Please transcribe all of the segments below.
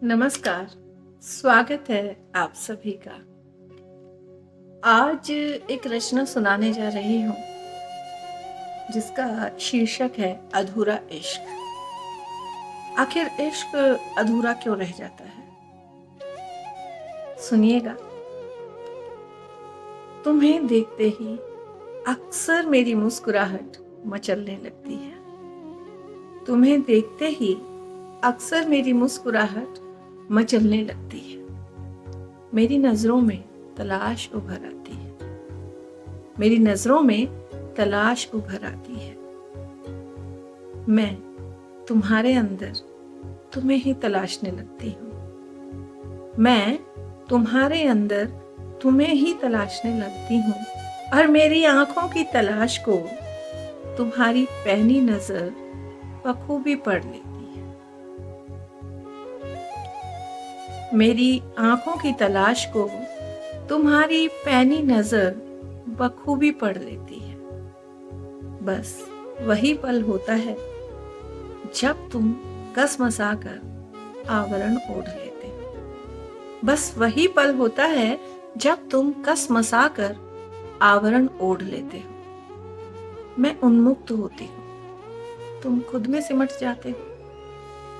नमस्कार। स्वागत है आप सभी का। आज एक रचना सुनाने जा रही हूँ जिसका शीर्षक है अधूरा इश्क। आखिर इश्क अधूरा क्यों रह जाता है? सुनिएगा। तुम्हें देखते ही अक्सर मेरी मुस्कुराहट मचलने लगती है। तुम्हें देखते ही अक्सर मेरी मुस्कुराहट मचलने लगती है। मेरी नजरों में तलाश उभर आती है। मेरी नजरों में तलाश उभर आती है। मैं तुम्हारे अंदर तुम्हें ही तलाशने लगती हूँ। मैं तुम्हारे अंदर तुम्हें ही तलाशने लगती हूँ और मेरी आंखों की तलाश को तुम्हारी पैनी नजर बखूबी पढ़ लेती है। मेरी आंखों की तलाश को तुम्हारी पैनी नजर बखूबी पढ़ लेती है। बस वही पल होता है जब तुम कसमसाकर आवरण ओढ़ लेते हो। बस वही पल होता है जब तुम कसमसाकर आवरण ओढ़ लेते हो। मैं उन्मुक्त होती हूँ, तुम खुद में सिमट जाते हो।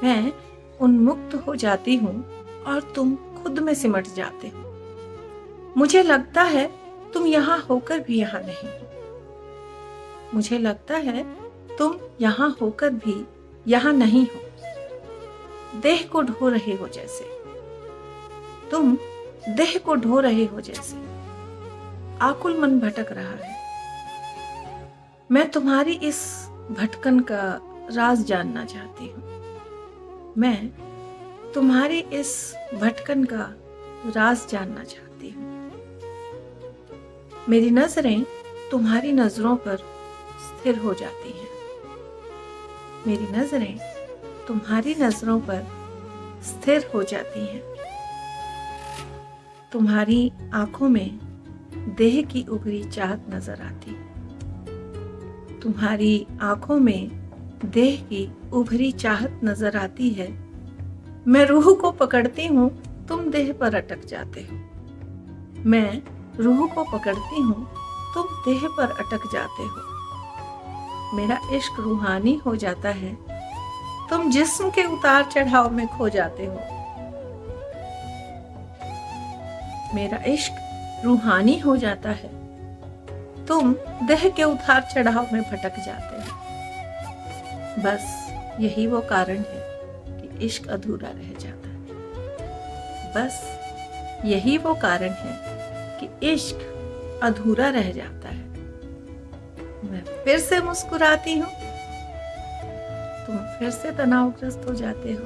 मैं उन्मुक्त हो जाती हूँ और तुम खुद में सिमट जाते हो। मुझे लगता है तुम यहाँ होकर भी यहाँ नहीं हो। मुझे लगता है तुम यहाँ होकर भी यहाँ नहीं हो। देह को ढो रहे हो जैसे, तुम देह को ढो रहे हो जैसे। आकुल मन भटक रहा है। मैं तुम्हारी इस भटकन का राज जानना चाहती हूँ। मैं तुम्हारी इस भटकन का राज जानना चाहती हूँ। मेरी नजरें तुम्हारी नजरों पर स्थिर हो जाती हैं। मेरी नजरें तुम्हारी नजरों पर स्थिर हो जाती हैं। तुम्हारी आंखों में देह की उभरी चाहत नजर आती है। तुम्हारी आंखों में देह की उभरी चाहत नजर आती है। मैं रूह को पकड़ती हूँ, तुम देह पर अटक जाते हो। मैं रूह को पकड़ती हूँ, तुम देह पर अटक जाते हो। मेरा इश्क रूहानी हो जाता है, तुम जिस्म के उतार चढ़ाव में खो जाते हो। मेरा इश्क रूहानी हो जाता है, तुम देह के उतार चढ़ाव में भटक जाते हो। बस यही वो कारण है कि इश्क अधूरा रह जाता है। बस यही वो कारण है कि इश्क अधूरा रह जाता है। मैं फिर से मुस्कुराती हूँ, तुम फिर से तनावग्रस्त हो जाते हो।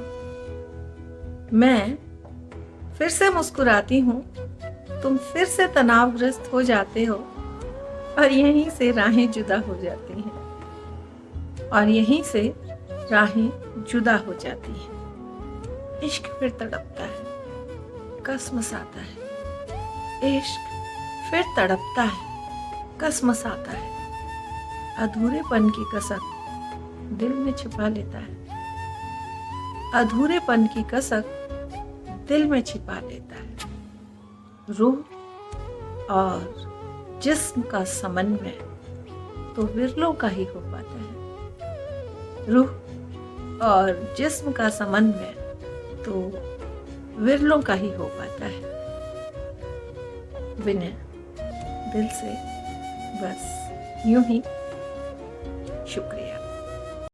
मैं फिर से मुस्कुराती हूँ, तुम फिर से तनावग्रस्त हो जाते हो और यहीं से राहें जुदा हो जाती हैं। और यहीं से राहें जुदा हो जाती हैं। इश्क फिर तड़पता है, कसमसाता है। इश्क फिर तड़पता है, कसमसाता है। अधूरेपन की कसक दिल में छिपा लेता है। अधूरेपन की कसक दिल में छिपा लेता है। रूह और जिस्म का समन्वय तो विरलों का ही हो पाता है। रूह और जिस्म का समन्वय तो विरलों का ही हो पाता है। विनय दिल से बस यूं ही। शुक्रिया।